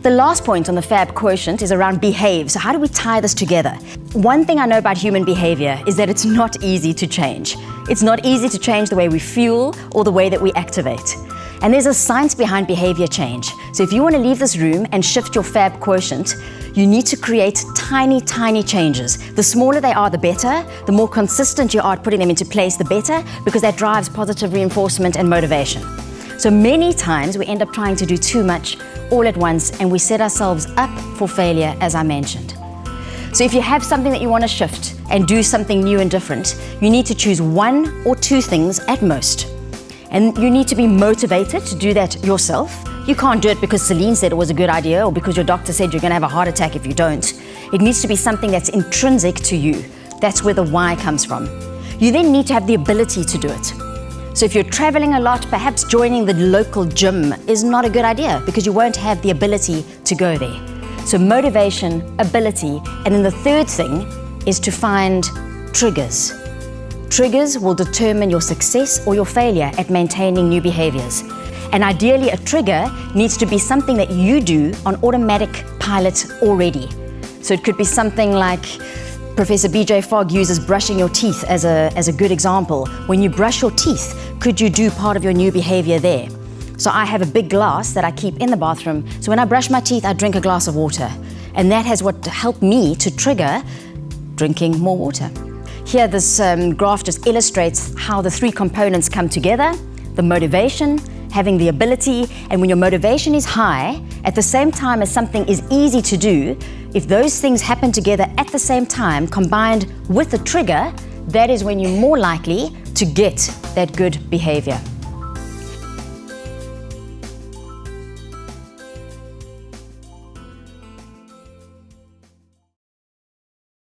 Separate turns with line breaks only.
The last point on the FAB Quotient is around behave. So how do we tie this together? One thing I know about human behavior is that it's not easy to change. It's not easy to change the way we fuel or the way that we activate. And there's a science behind behavior change. So if you want to leave this room and shift your FAB Quotient, you need to create tiny, tiny changes. The smaller they are, the better. The more consistent you are at putting them into place, the better, because that drives positive reinforcement and motivation. So many times we end up trying to do too much all at once, and we set ourselves up for failure, as I mentioned. So if you have something that you want to shift and do something new and different, you need to choose one or two things at most. And you need to be motivated to do that yourself. You can't do it because Celynn said it was a good idea or because your doctor said you're going to have a heart attack if you don't. It needs to be something that's intrinsic to you. That's where the why comes from. You then need to have the ability to do it. So if you're traveling a lot, perhaps joining the local gym is not a good idea because you won't have the ability to go there. So motivation, ability, and then the third thing is to find triggers. Triggers will determine your success or your failure at maintaining new behaviors. And ideally, a trigger needs to be something that you do on automatic pilot already. So it could be something like Professor BJ Fogg uses brushing your teeth as a good example. When you brush your teeth, could you do part of your new behavior there? So I have a big glass that I keep in the bathroom. So when I brush my teeth, I drink a glass of water. And that has what helped me to trigger drinking more water. Here, this graph just illustrates how the three components come together: the motivation, having the ability, and when your motivation is high, at the same time as something is easy to do, if those things happen together at the same time, combined with the trigger, that is when you're more likely to get that good behavior.